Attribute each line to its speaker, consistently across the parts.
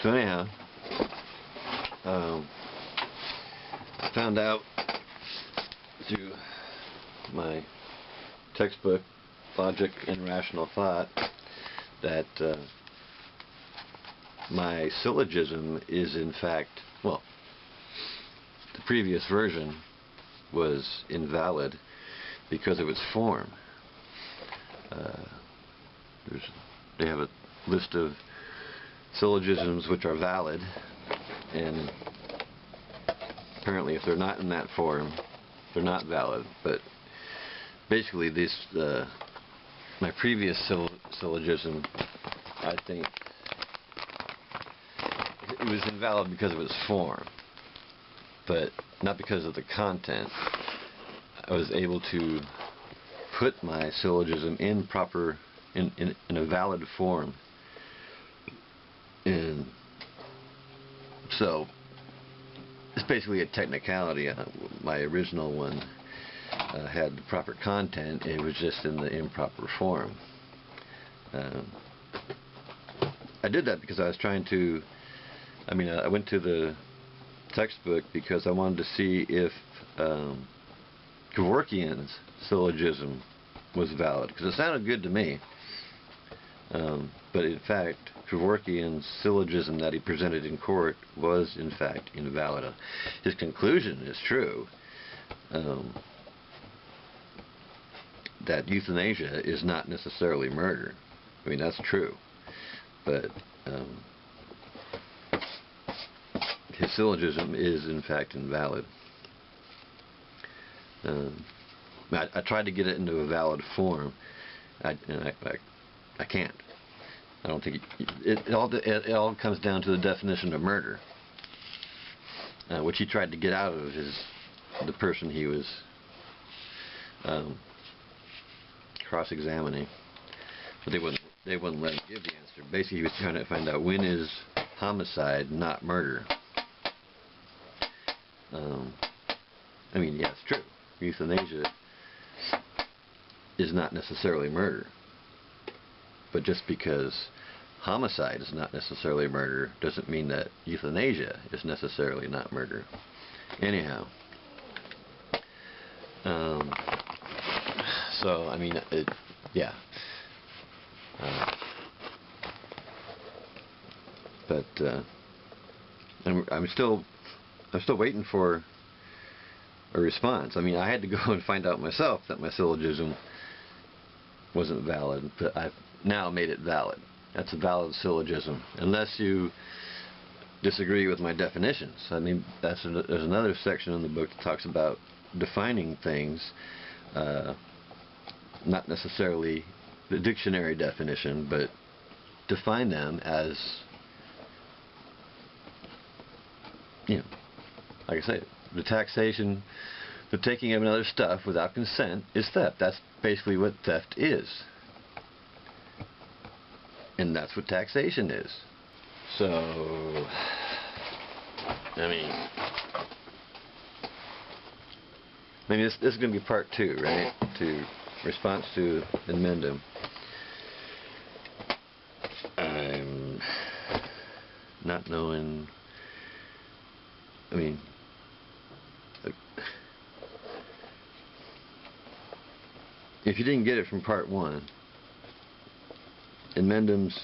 Speaker 1: So anyhow, I found out through my textbook, Logic and Rational Thought, that my syllogism is in fact, well, the previous version was invalid because of its form. They have a list of syllogisms which are valid, and apparently if they're not in that form, they're not valid. But basically my previous syllogism, I think it was invalid because of its form, but not because of the content. I was able to put my syllogism in a valid form, and so it's basically a technicality. My original one had the proper content, it was just in the improper form. I did that because I was trying to, I went to the textbook because I wanted to see if Kevorkian's syllogism was valid, because it sounded good to me. But in fact, Kevorkian's syllogism that he presented in court was in fact invalid. His conclusion is true, that euthanasia is not necessarily murder. That's true. But his syllogism is in fact invalid. I tried to get it into a valid form. I can't. I don't think it all comes down to the definition of murder, which he tried to get out of the person he was cross-examining, but they wouldn't let him give the answer. Basically, he was trying to find out when is homicide not murder. Yeah, it's true. Euthanasia is not necessarily murder. But just because homicide is not necessarily murder doesn't mean that euthanasia is necessarily not murder. Anyhow. Yeah. But I'm still waiting for a response. I had to go and find out myself that my syllogism wasn't valid, but I've now made it valid. That's a valid syllogism, unless you disagree with my definitions. There's another section in the book that talks about defining things, not necessarily the dictionary definition, but define them as, like I say, the taxation, the taking of another stuff without consent is theft. That's basically what theft is. And that's what taxation is. So, this is going to be part 2, right? To response to amendum. I'm not knowing. If you didn't get it from part 1, amendum's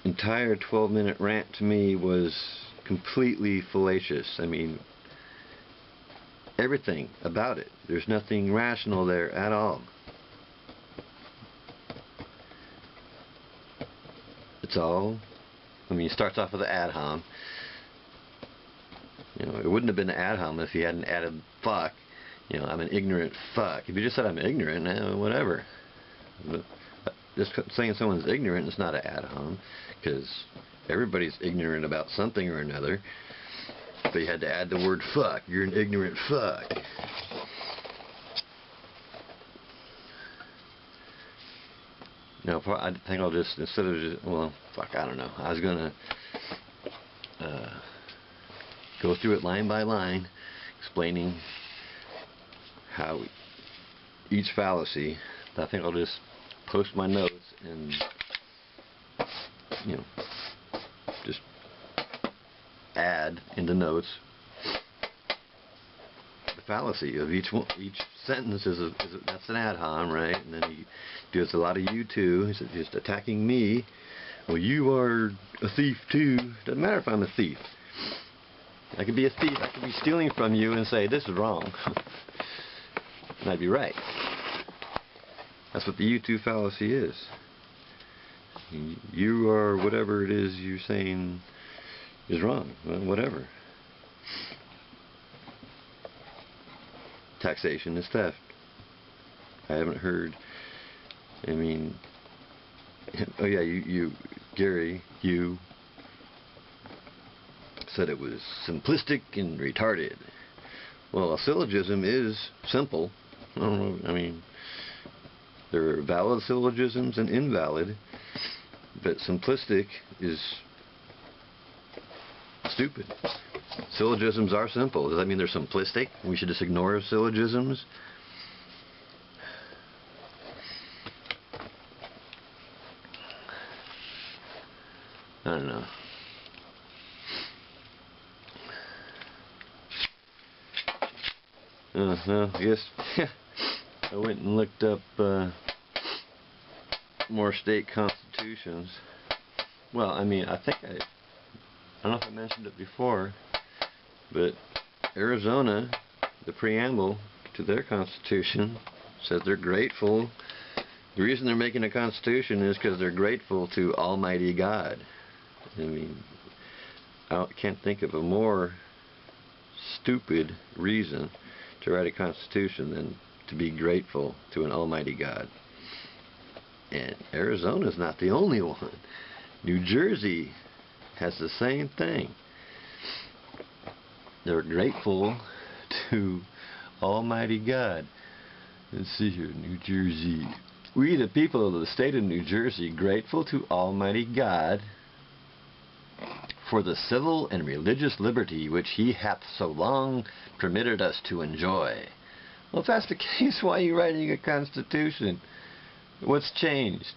Speaker 1: entire 12-minute rant to me was completely fallacious. Everything about it. There's nothing rational there at all. It's all, it starts off with the ad hom. It wouldn't have been an ad hom if he hadn't added fuck. I'm an ignorant fuck. If you just said I'm ignorant, whatever. But just saying someone's ignorant is not an ad hom, because everybody's ignorant about something or another. But you had to add the word fuck. You're an ignorant fuck. I think I'll just, instead of just, I don't know. I was going to go through it line by line, explaining how each fallacy. I think I'll just post my notes and add in the notes the fallacy of each sentence that's an ad hom, right? And then he does a lot of you too. He's just attacking me. Well, you are a thief too. Doesn't matter if I'm a thief. I could be a thief. I could be stealing from you and say this is wrong, and I'd be right. That's what the you too fallacy is. You are whatever it is you're saying is wrong. Well, whatever. Taxation is theft. I haven't heard. I mean, oh yeah, Gary, you said it was simplistic and retarded. Well, a syllogism is simple. I don't know. I mean, there are valid syllogisms and invalid, but simplistic is stupid. Syllogisms are simple. Does that mean they're simplistic? We should just ignore syllogisms? I don't know. Well, I guess I went and looked up more state constitutions. Well, I mean, I don't know if I mentioned it before, but Arizona, the preamble to their constitution, says they're grateful. The reason they're making a constitution is because they're grateful to Almighty God. I mean, I can't think of a more stupid reason to write a constitution than to be grateful to an Almighty God. And Arizona's not the only one. New Jersey has the same thing. They're grateful to Almighty God. Let's see here, New Jersey. We, the people of the state of New Jersey, grateful to Almighty God for the civil and religious liberty which He hath so long permitted us to enjoy. Well, if that's the case, why are you writing a constitution? What's changed?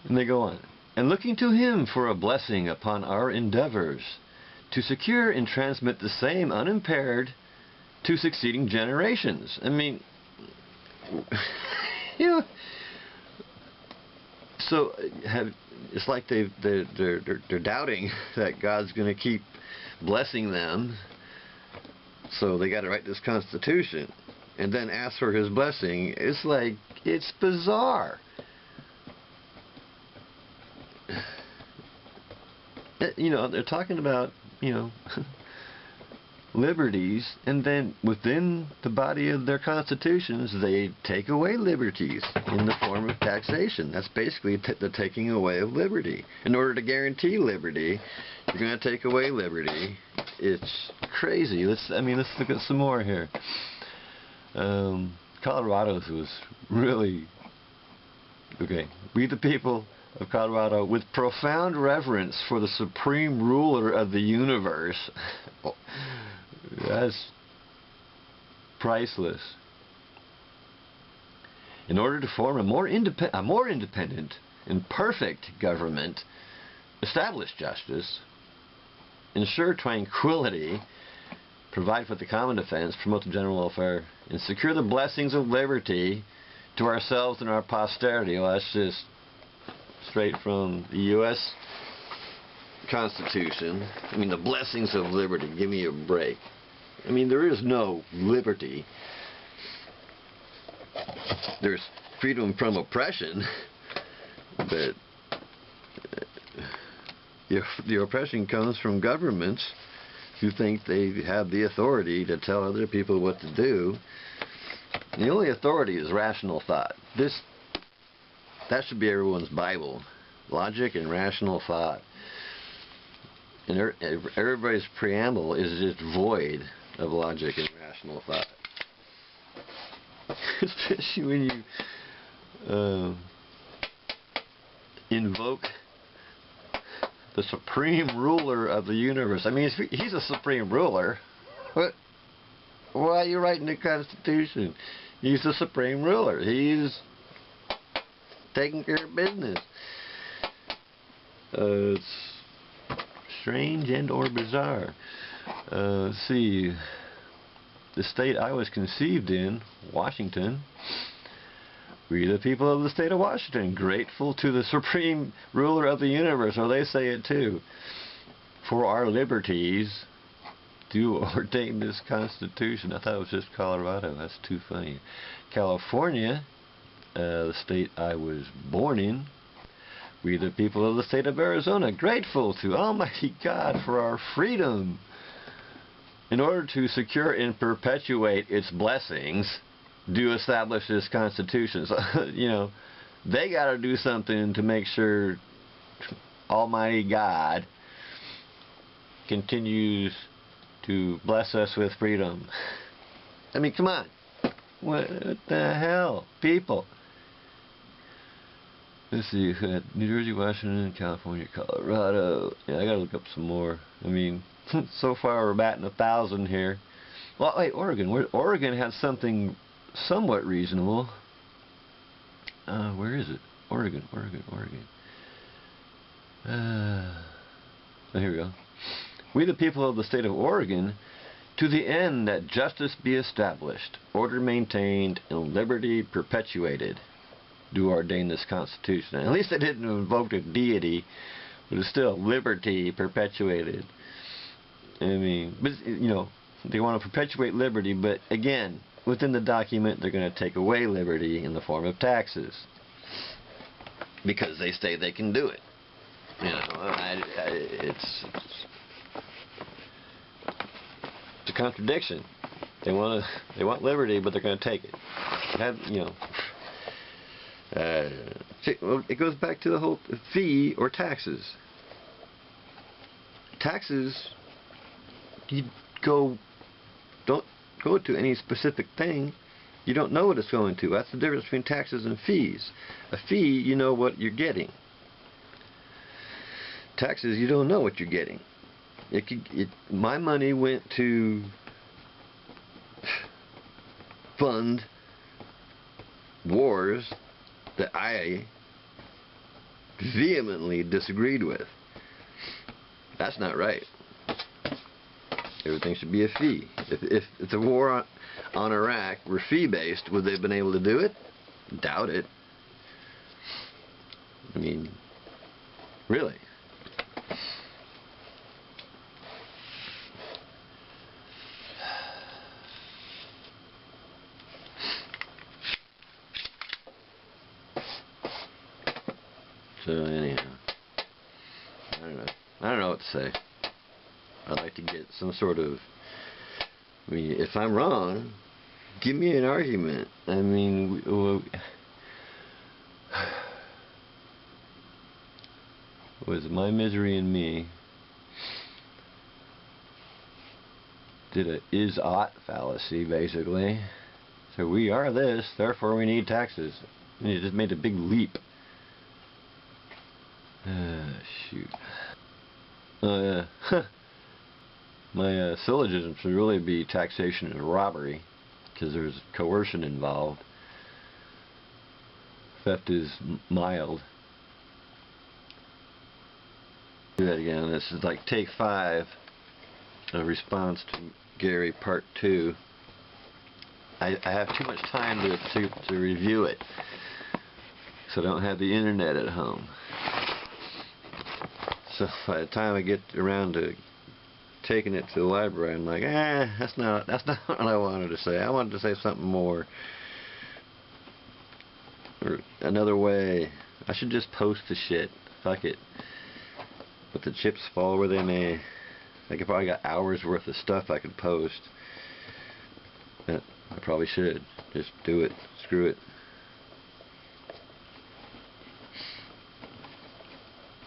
Speaker 1: And they go on. And looking to Him for a blessing upon our endeavors to secure and transmit the same unimpaired to succeeding generations. I mean, you know, so it's like they're doubting that God's going to keep blessing them, so they got to write this constitution and then ask for His blessing. It's like, it's bizarre. You know, they're talking about, you know, liberties, and then within the body of their constitutions they take away liberties in the form of taxation. That's basically the taking away of liberty. In order to guarantee liberty, you're going to take away liberty. It's crazy. Let's look at some more here. Colorado's was really okay. We the people of Colorado, with profound reverence for the supreme ruler of the universe. That's priceless. In order to form a more independent and perfect government, establish justice, ensure tranquility, provide for the common defense, promote the general welfare, and secure the blessings of liberty to ourselves and our posterity. Well, that's just straight from the U.S. Constitution. I mean, the blessings of liberty. Give me a break. I mean, there is no liberty. There's freedom from oppression, but the oppression comes from governments who think they have the authority to tell other people what to do. The only authority is rational thought. That should be everyone's Bible. Logic and rational thought. And everybody's preamble is just void of logic and rational thought. Especially when you invoke the supreme ruler of the universe. I mean, he's a supreme ruler. Why are you writing the Constitution? He's the supreme ruler. He's taking care of business. It's strange and or bizarre. Let's see. The state I was conceived in, Washington. We the people of the state of Washington, grateful to the supreme ruler of the universe, or they say it too, for our liberties, do ordain this Constitution. I thought it was just Colorado. That's too funny. California, the state I was born in. We the people of the state of Arizona, grateful to Almighty God for our freedom. In order to secure and perpetuate its blessings, do establish this Constitution. So, you know, they got to do something to make sure Almighty God continues to bless us with freedom. I mean, come on. What the hell, people? Let's see, New Jersey, Washington, California, Colorado. Yeah, I gotta look up some more. I mean, so far we're batting 1,000 here. Well, wait, Oregon. Oregon has something somewhat reasonable. Where is it? Oregon. Oh, here we go. We the people of the state of Oregon, to the end that justice be established, order maintained, and liberty perpetuated, do ordain this Constitution. At least they didn't invoke a deity, but it's still liberty perpetuated. I mean, but, you know, they want to perpetuate liberty, but again, within the document, they're going to take away liberty in the form of taxes, because they say they can do it. You know, it's a contradiction. They want liberty, but they're going to take it. You know. Well, it goes back to the whole fee or taxes. Taxes, you don't go to any specific thing. You don't know what it's going to. That's the difference between taxes and fees. A fee, you know what you're getting. Taxes, you don't know what you're getting. My money went to fund wars that I vehemently disagreed with. That's not right. Everything should be a fee. If the war on Iraq were fee-based, would they have been able to do it? Doubt it. I mean, really. So anyhow, I don't know what to say. I'd like to get some sort of, I mean, if I'm wrong, give me an argument. I mean, was My Misery and Me did a is-ought fallacy, basically. So we are this, therefore we need taxes. And it just made a big leap. Shoot. Oh yeah. My syllogism should really be taxation and robbery, because there's coercion involved. Theft is mild. Do that again. This is like take 5, a response to Gary part 2. I have too much time to review it, so I don't have the internet at home. So by the time I get around to taking it to the library, I'm like, that's not what I wanted to say. I wanted to say something more, or another way. I should just post the shit. Fuck it. Let the chips fall where they may. I could probably got hours worth of stuff I could post. But I probably should just do it. Screw it.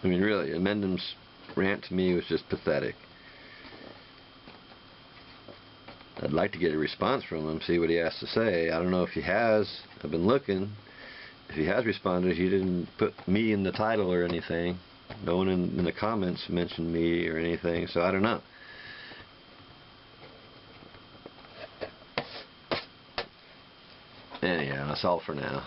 Speaker 1: I mean, really, Amendum's rant to me was just pathetic. I'd like to get a response from him, see what he has to say. I don't know if he has. I've been looking. If he has responded, he didn't put me in the title or anything. No one in the comments mentioned me or anything, so I don't know. Anyhow, that's all for now.